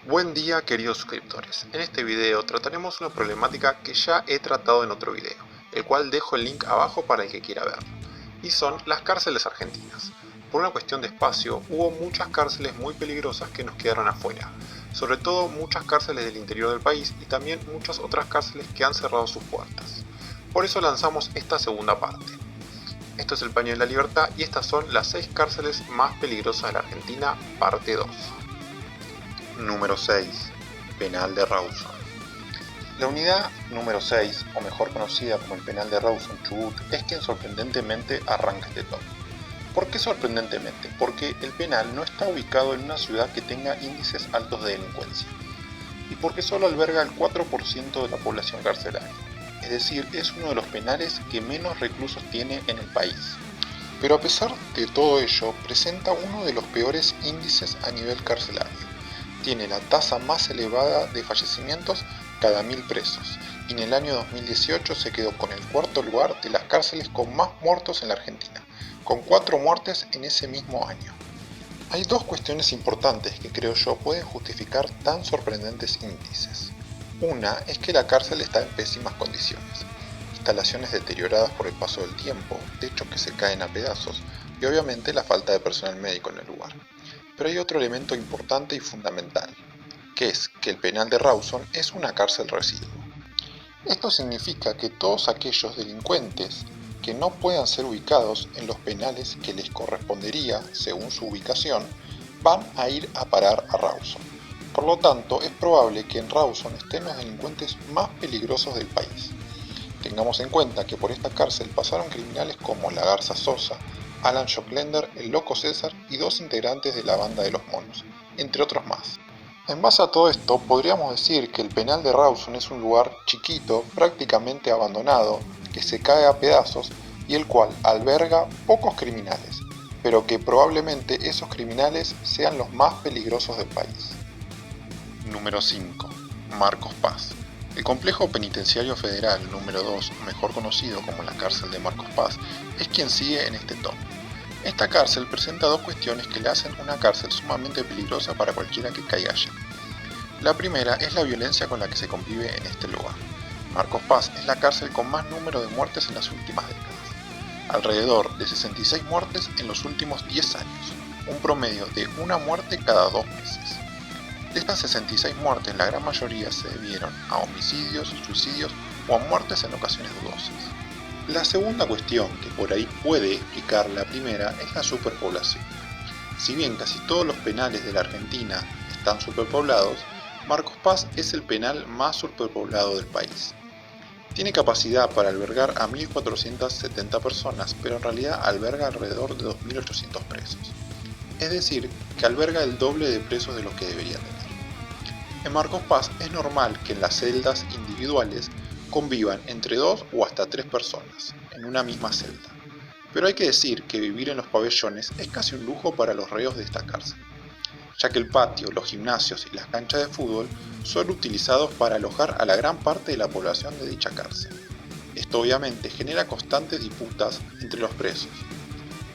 Buen día queridos suscriptores, en este video trataremos una problemática que ya he tratado en otro video, el cual dejo el link abajo para el que quiera verlo, y son las cárceles argentinas. Por una cuestión de espacio, hubo muchas cárceles muy peligrosas que nos quedaron afuera, sobre todo muchas cárceles del interior del país y también muchas otras cárceles que han cerrado sus puertas. Por eso lanzamos esta segunda parte. Esto es el Paño de la Libertad y estas son las 6 cárceles más peligrosas de la Argentina, parte 2. Número 6. Penal de Rawson. La unidad número 6, o mejor conocida como el Penal de Rawson Chubut, es quien sorprendentemente arranca este top. ¿Por qué sorprendentemente? Porque el penal no está ubicado en una ciudad que tenga índices altos de delincuencia, y porque solo alberga el 4% de la población carcelaria, es decir, es uno de los penales que menos reclusos tiene en el país. Pero a pesar de todo ello, presenta uno de los peores índices a nivel carcelario. Tiene la tasa más elevada de fallecimientos cada 1000 presos, y en el año 2018 se quedó con el cuarto lugar de las cárceles con más muertos en la Argentina, con 4 muertes en ese mismo año. Hay dos cuestiones importantes que creo yo pueden justificar tan sorprendentes índices. Una es que la cárcel está en pésimas condiciones, instalaciones deterioradas por el paso del tiempo, techos que se caen a pedazos y obviamente la falta de personal médico en el lugar. Pero hay otro elemento importante y fundamental, que es que el penal de Rawson es una cárcel residuo. Esto significa que todos aquellos delincuentes que no puedan ser ubicados en los penales que les correspondería según su ubicación, van a ir a parar a Rawson. Por lo tanto, es probable que en Rawson estén los delincuentes más peligrosos del país. Tengamos en cuenta que por esta cárcel pasaron criminales como la Garza Sosa, Alan Schocklender, el Loco César y 2 integrantes de la Banda de los Monos, entre otros más. En base a todo esto, podríamos decir que el penal de Rawson es un lugar chiquito, prácticamente abandonado, que se cae a pedazos y el cual alberga pocos criminales, pero que probablemente esos criminales sean los más peligrosos del país. Número 5. Marcos Paz. El Complejo Penitenciario Federal número 2, mejor conocido como la cárcel de Marcos Paz, es quien sigue en este top. Esta cárcel presenta dos cuestiones que le hacen una cárcel sumamente peligrosa para cualquiera que caiga allí. La primera es la violencia con la que se convive en este lugar. Marcos Paz es la cárcel con más número de muertes en las últimas décadas. Alrededor de 66 muertes en los últimos 10 años, un promedio de una muerte cada 2 meses. De estas 66 muertes, la gran mayoría se debieron a homicidios, suicidios o a muertes en ocasiones dudosas. La segunda cuestión que por ahí puede explicar la primera es la superpoblación. Si bien casi todos los penales de la Argentina están superpoblados, Marcos Paz es el penal más superpoblado del país. Tiene capacidad para albergar a 1470 personas, pero en realidad alberga alrededor de 2800 presos. Es decir, que alberga el doble de presos de los que debería tener. En Marcos Paz es normal que en las celdas individuales convivan entre 2 o hasta 3 personas, en una misma celda. Pero hay que decir que vivir en los pabellones es casi un lujo para los reos de esta cárcel, ya que el patio, los gimnasios y las canchas de fútbol son utilizados para alojar a la gran parte de la población de dicha cárcel. Esto obviamente genera constantes disputas entre los presos,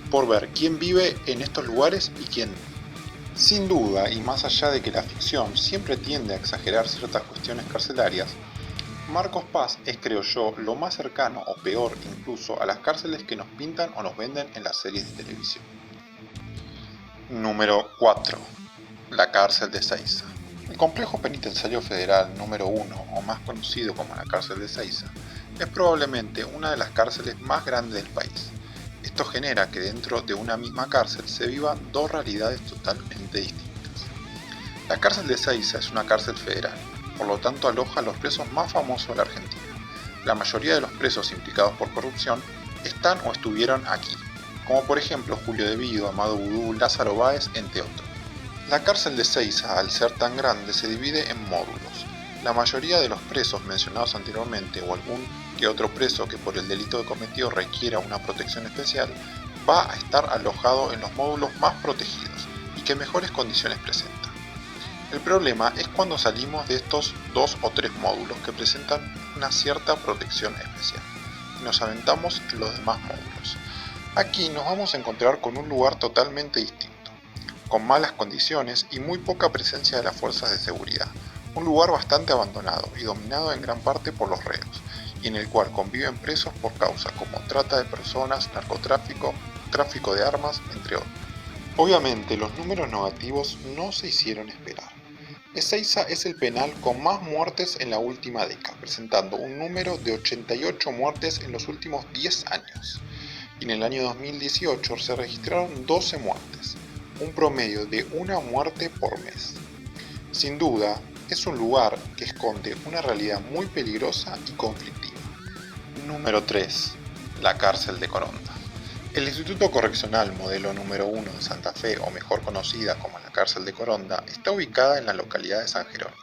por ver quién vive en estos lugares y quién no. Sin duda, y más allá de que la ficción siempre tiende a exagerar ciertas cuestiones carcelarias, Marcos Paz es, creo yo, lo más cercano o peor incluso a las cárceles que nos pintan o nos venden en las series de televisión. Número 4. La cárcel de Ezeiza. El Complejo Penitenciario Federal número 1, o más conocido como la cárcel de Ezeiza, es probablemente una de las cárceles más grandes del país. Esto genera que dentro de una misma cárcel se vivan dos realidades totalmente distintas. La cárcel de Ezeiza es una cárcel federal, por lo tanto aloja a los presos más famosos de la Argentina. La mayoría de los presos implicados por corrupción están o estuvieron aquí, como por ejemplo Julio De Vido, Amado Vudú, Lázaro Báez, entre otros. La cárcel de Ezeiza, al ser tan grande, se divide en módulos. La mayoría de los presos mencionados anteriormente o algún que otro preso que por el delito que cometió requiera una protección especial va a estar alojado en los módulos más protegidos y que mejores condiciones presenta. El problema es cuando salimos de estos 2 o 3 módulos que presentan una cierta protección especial y nos aventamos en los demás módulos. Aquí nos vamos a encontrar con un lugar totalmente distinto. con malas condiciones y muy poca presencia de las fuerzas de seguridad. Un lugar bastante abandonado y dominado en gran parte por los reos, y en el cual conviven presos por causas como trata de personas, narcotráfico, tráfico de armas, entre otros. Obviamente los números negativos no se hicieron esperar. Ezeiza es el penal con más muertes en la última década, presentando un número de 88 muertes en los últimos 10 años. Y en el año 2018 se registraron 12 muertes, un promedio de una muerte por mes. Sin duda, es un lugar que esconde una realidad muy peligrosa y conflictiva. Número 3. La cárcel de Coronda. El Instituto Correccional Modelo número 1 de Santa Fe, o mejor conocida como la cárcel de Coronda, está ubicada en la localidad de San Jerónimo,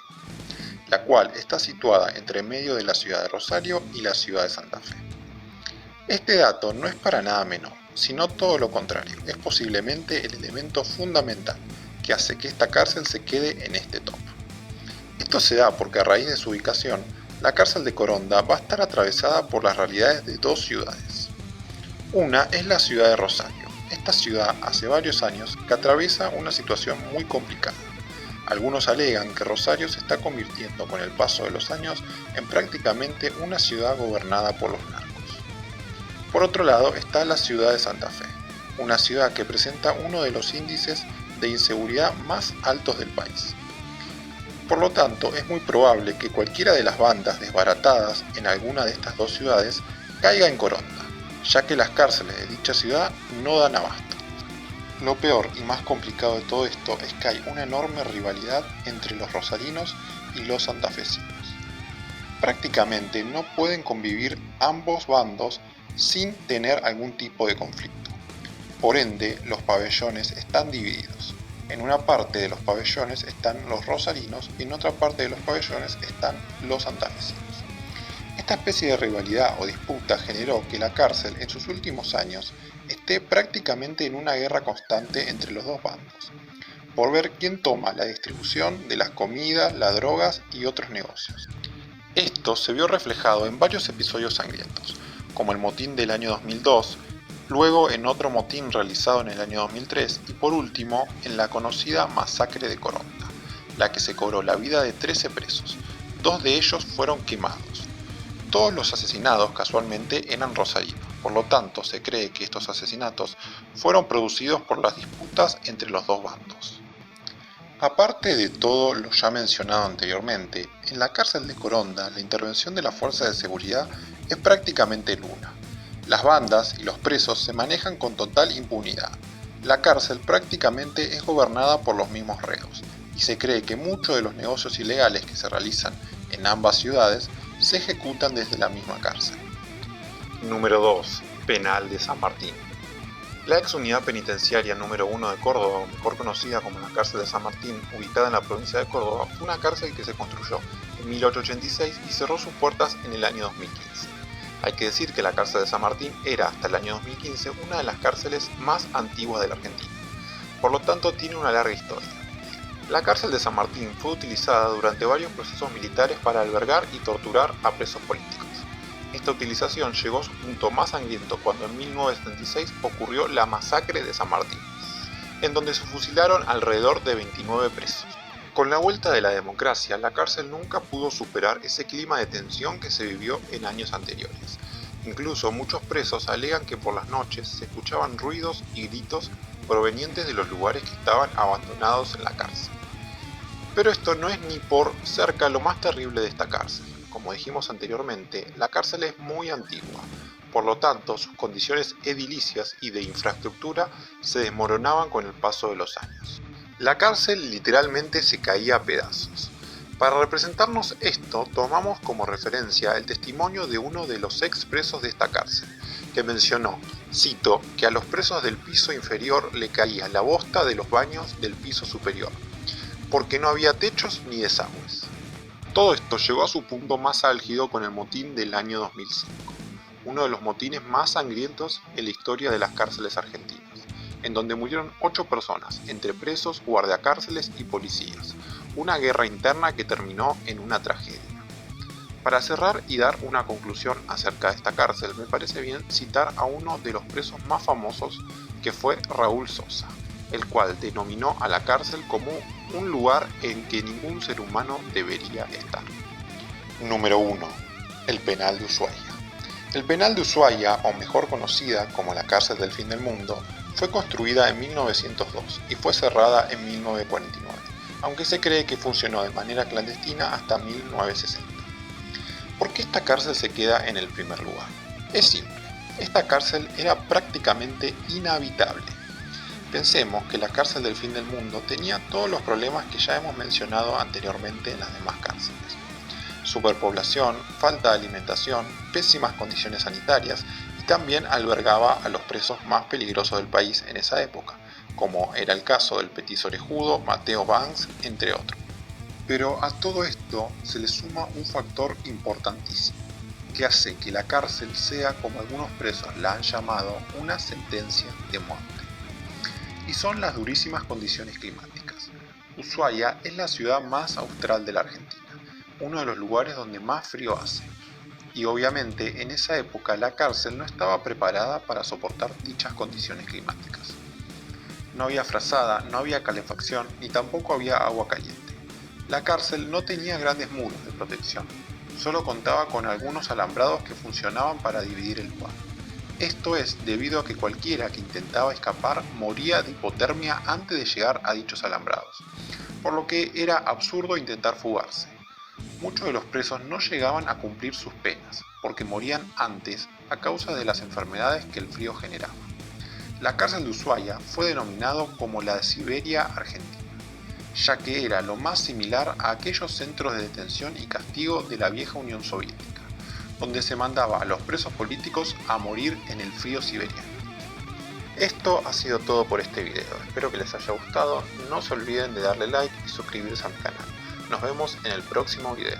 la cual está situada entre medio de la ciudad de Rosario y la ciudad de Santa Fe. Este dato no es para nada menor, sino todo lo contrario, es posiblemente el elemento fundamental que hace que esta cárcel se quede en este top. Esto se da porque a raíz de su ubicación, la cárcel de Coronda va a estar atravesada por las realidades de dos ciudades. Una es la ciudad de Rosario. Esta ciudad hace varios años que atraviesa una situación muy complicada. Algunos alegan que Rosario se está convirtiendo con el paso de los años en prácticamente una ciudad gobernada por los narcos. Por otro lado está la ciudad de Santa Fe, una ciudad que presenta uno de los índices de inseguridad más altos del país. Por lo tanto, es muy probable que cualquiera de las bandas desbaratadas en alguna de estas dos ciudades caiga en Coronda, ya que las cárceles de dicha ciudad no dan abasto. Lo peor y más complicado de todo esto es que hay una enorme rivalidad entre los rosarinos y los santafesinos. Prácticamente no pueden convivir ambos bandos sin tener algún tipo de conflicto. Por ende, los pabellones están divididos. En una parte de los pabellones están los rosarinos y en otra parte de los pabellones están los santafesinos. Esta especie de rivalidad o disputa generó que la cárcel en sus últimos años esté prácticamente en una guerra constante entre los dos bandos, por ver quién toma la distribución de las comidas, las drogas y otros negocios. Esto se vio reflejado en varios episodios sangrientos, como el motín del año 2002, luego en otro motín realizado en el año 2003 y por último en la conocida masacre de Coronda, la que se cobró la vida de 13 presos, 2 de ellos fueron quemados. Todos los asesinados casualmente eran rosarinos, por lo tanto se cree que estos asesinatos fueron producidos por las disputas entre los dos bandos. Aparte de todo lo ya mencionado anteriormente, en la cárcel de Coronda la intervención de la fuerza de seguridad es prácticamente nula. Las bandas y los presos se manejan con total impunidad. La cárcel prácticamente es gobernada por los mismos reos, y se cree que muchos de los negocios ilegales que se realizan en ambas ciudades se ejecutan desde la misma cárcel. Número 2. Penal de San Martín. La ex unidad penitenciaria número 1 de Córdoba, mejor conocida como la cárcel de San Martín, ubicada en la provincia de Córdoba, fue una cárcel que se construyó en 1886 y cerró sus puertas en el año 2015. Hay que decir que la cárcel de San Martín era hasta el año 2015 una de las cárceles más antiguas de la Argentina, por lo tanto tiene una larga historia. La cárcel de San Martín fue utilizada durante varios procesos militares para albergar y torturar a presos políticos. Esta utilización llegó a su punto más sangriento cuando en 1976 ocurrió la masacre de San Martín, en donde se fusilaron alrededor de 29 presos. Con la vuelta de la democracia, la cárcel nunca pudo superar ese clima de tensión que se vivió en años anteriores. Incluso muchos presos alegan que por las noches se escuchaban ruidos y gritos provenientes de los lugares que estaban abandonados en la cárcel. Pero esto no es ni por cerca lo más terrible de esta cárcel. Como dijimos anteriormente, la cárcel es muy antigua, por lo tanto sus condiciones edilicias y de infraestructura se desmoronaban con el paso de los años. La cárcel literalmente se caía a pedazos. Para representarnos esto, tomamos como referencia el testimonio de uno de los ex presos de esta cárcel, que mencionó, cito, que a los presos del piso inferior le caía la bosta de los baños del piso superior, porque no había techos ni desagües. Todo esto llegó a su punto más álgido con el motín del año 2005, uno de los motines más sangrientos en la historia de las cárceles argentinas, en donde murieron 8 personas, entre presos, guardiacárceles y policías, una guerra interna que terminó en una tragedia. Para cerrar y dar una conclusión acerca de esta cárcel, me parece bien citar a uno de los presos más famosos, que fue Raúl Sosa, el cual denominó a la cárcel como un lugar en que ningún ser humano debería estar. Número 1. El penal de Ushuaia. El penal de Ushuaia, o mejor conocida como la cárcel del fin del mundo, fue construida en 1902 y fue cerrada en 1949, aunque se cree que funcionó de manera clandestina hasta 1960. ¿Por qué esta cárcel se queda en el primer lugar? Es simple, esta cárcel era prácticamente inhabitable. Pensemos que la cárcel del fin del mundo tenía todos los problemas que ya hemos mencionado anteriormente en las demás cárceles. Superpoblación, falta de alimentación, pésimas condiciones sanitarias y también albergaba a los presos más peligrosos del país en esa época, como era el caso del petiso orejudo Mateo Banks, entre otros. Pero a todo esto se le suma un factor importantísimo, que hace que la cárcel sea, como algunos presos la han llamado, una sentencia de muerte. Y son las durísimas condiciones climáticas. Ushuaia es la ciudad más austral de la Argentina, uno de los lugares donde más frío hace. Y obviamente en esa época la cárcel no estaba preparada para soportar dichas condiciones climáticas. No había frazada, no había calefacción ni tampoco había agua caliente. La cárcel no tenía grandes muros de protección, solo contaba con algunos alambrados que funcionaban para dividir el lugar. Esto es debido a que cualquiera que intentaba escapar moría de hipotermia antes de llegar a dichos alambrados, por lo que era absurdo intentar fugarse. Muchos de los presos no llegaban a cumplir sus penas, porque morían antes a causa de las enfermedades que el frío generaba. La cárcel de Ushuaia fue denominado como la Siberia argentina, ya que era lo más similar a aquellos centros de detención y castigo de la vieja Unión Soviética, donde se mandaba a los presos políticos a morir en el frío siberiano. Esto ha sido todo por este video, espero que les haya gustado, no se olviden de darle like y suscribirse a mi canal. Nos vemos en el próximo video.